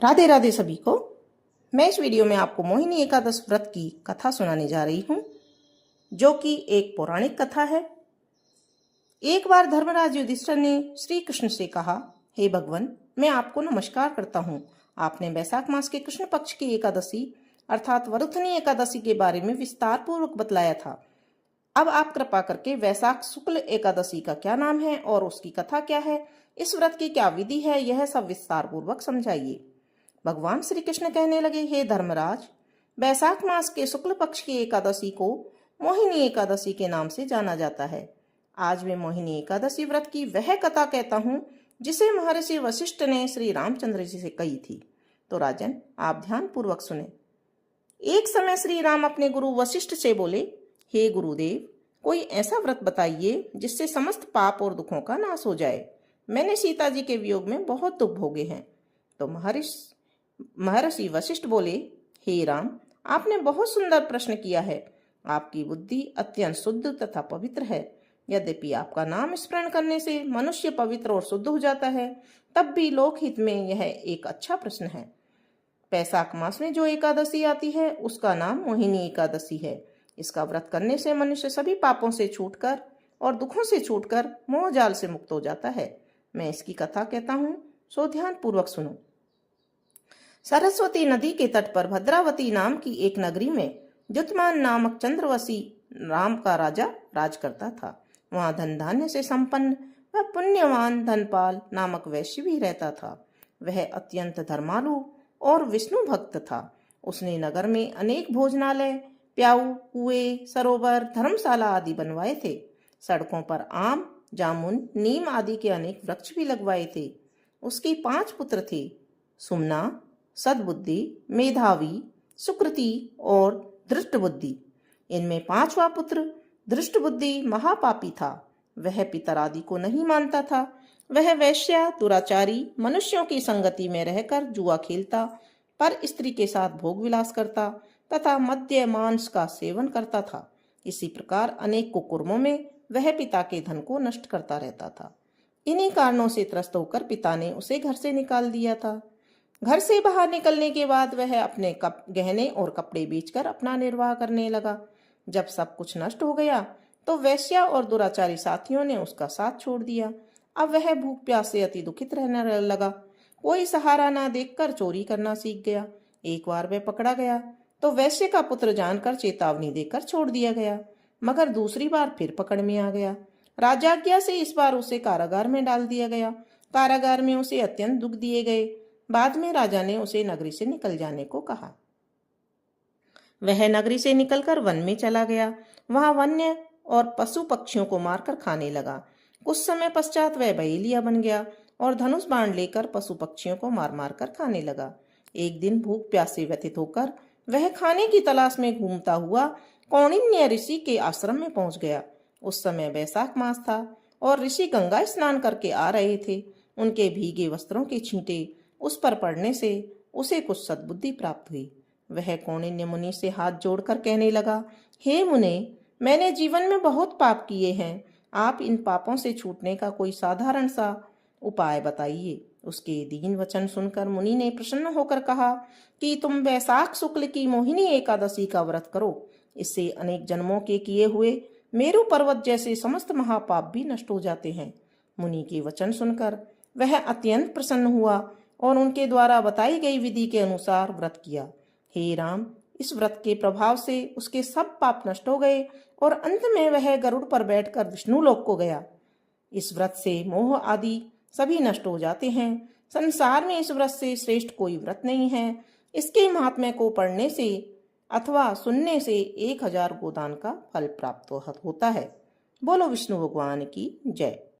राधे राधे सभी को। मैं इस वीडियो में आपको मोहिनी एकादश व्रत की कथा सुनाने जा रही हूँ, जो कि एक पौराणिक कथा है। एक बार धर्मराज युधिष्ठिर ने श्री कृष्ण से कहा, हे भगवान, मैं आपको नमस्कार करता हूँ। आपने वैशाख मास के कृष्ण पक्ष की एकादशी अर्थात वरुथनी एकादशी के बारे में विस्तार पूर्वक बतलाया था। अब आप कृपा करके वैशाख शुक्ल एकादशी का क्या नाम है और उसकी कथा क्या है, इस व्रत की क्या विधि है, यह सब विस्तार पूर्वक समझाइए। भगवान श्री कृष्ण कहने लगे, हे धर्मराज, वैशाख मास के शुक्ल पक्ष की एकादशी को मोहिनी एकादशी के नाम से जाना जाता है। आज मैं मोहिनी एकादशी व्रत की वह कथा कहता हूँ जिसे महर्षि वशिष्ठ ने श्री रामचंद्र जी से कही थी। तो राजन, आप ध्यान पूर्वक सुने। एक समय श्री राम अपने गुरु वशिष्ठ से बोले, हे गुरुदेव, कोई ऐसा व्रत बताइए जिससे समस्त पाप और दुखों का नाश हो जाए। मैंने सीता जी के वियोग में बहुत दुख भोगे हैं। तो महर्षि वशिष्ठ बोले, हे राम, आपने बहुत सुंदर प्रश्न किया है। आपकी बुद्धि अत्यंत शुद्ध तथा पवित्र है। यद्यपि आपका नाम स्मरण करने से मनुष्य पवित्र और शुद्ध हो जाता है, तब भी लोकहित में यह एक अच्छा प्रश्न है। वैशाख मास में जो एकादशी आती है उसका नाम मोहिनी एकादशी है। इसका व्रत करने से मनुष्य सभी पापों से छूटकर और दुखों से छूटकर मोह जाल से मुक्त हो जाता है। मैं इसकी कथा कहता हूँ, सो ध्यान पूर्वक सुनो। सरस्वती नदी के तट पर भद्रावती नाम की एक नगरी में द्युतिमान नामक चंद्रवशी राम का राजा राज करता था। वहां धन धान्य से संपन्न वह पुण्यवान धनपाल नामक वैश्य भी रहता था। वह अत्यंत धर्मालु और विष्णु भक्त था। उसने नगर में अनेक भोजनालय, प्याऊ, कुएं, सरोवर, धर्मशाला आदि बनवाए थे। सड़कों पर आम, जामुन, नीम आदि के अनेक वृक्ष भी लगवाए थे। उसके 5 पुत्र थे, सुमना, सद्बुद्धि, मेधावी, सुकृति और धृष्टबुद्धि। इनमें 5वां पुत्र धृष्टबुद्धि महापापी था। वह पितर आदि को नहीं मानता था। वह वैश्या, दुराचारी, मनुष्यों की संगति में रहकर जुआ खेलता, पर स्त्री के साथ भोग विलास करता तथा मद्य मांस का सेवन करता था। इसी प्रकार अनेक कुकर्मों में वह पिता के धन को नष्ट करता रहता था। इन्हीं कारणों से त्रस्त होकर पिता ने उसे घर से निकाल दिया था। घर से बाहर निकलने के बाद वह अपने गहने और कपड़े बेचकर अपना निर्वाह करने लगा। जब सब कुछ नष्ट हो गया तो वैश्या और दुराचारी साथियों ने उसका साथ छोड़ दिया। अब वह भूख प्यास से अति दुखित रहने लगा। कोई सहारा ना देखकर चोरी करना सीख गया। एक बार वह पकड़ा गया तो वैश्य का पुत्र जानकर चेतावनी देकर छोड़ दिया गया, मगर दूसरी बार फिर पकड़ में आ गया। राजाज्ञा से इस बार उसे कारागार में डाल दिया गया। कारागार में उसे अत्यंत दुख दिए गए। बाद में राजा ने उसे नगरी से निकल जाने को कहा। वह नगरी से निकलकर वन में चला गया। वहां वन्य और पशु पक्षियों को मारकर खाने लगा। कुछ समय पश्चात वह बहेलिया बन गया और धनुष बाण लेकर पशु पक्षियों को मार मार कर खाने लगा। एक दिन भूख प्यास से व्यथित होकर वह खाने की तलाश में घूमता हुआ कौंडिन्य ऋषि के आश्रम में पहुंच गया। उस समय वैशाख मास था और ऋषि गंगा स्नान करके आ रहे थे। उनके भीगे वस्त्रों के छींटे उस पर पड़ने से उसे कुछ सद्बुद्धि प्राप्त हुई। वह कौंडिन्य मुनि से हाथ जोड़कर कहने लगा, हे मुने, मैंने जीवन में बहुत पाप किए हैं। आप इन पापों से छूटने का कोई साधारण सा उपाय बताइए। उसके दीन वचन सुनकर मुनि ने प्रसन्न होकर कहा कि तुम वैशाख शुक्ल की मोहिनी एकादशी का व्रत करो। इससे अनेक जन्मों के किए हुए मेरु पर्वत जैसे समस्त महापाप भी नष्ट हो जाते हैं। मुनि के वचन सुनकर वह अत्यंत प्रसन्न हुआ और उनके द्वारा बताई गई विधि के अनुसार व्रत किया। हे राम, इस व्रत के प्रभाव से उसके सब पाप नष्ट हो गए और अंत में वह गरुड़ पर बैठकर विष्णु लोक को गया। इस व्रत से मोह आदि सभी नष्ट हो जाते हैं। संसार में इस व्रत से श्रेष्ठ कोई व्रत नहीं है। इसके महात्म्य को पढ़ने से अथवा सुनने से 1000 गोदान का फल प्राप्त होता है। बोलो विष्णु भगवान की जय।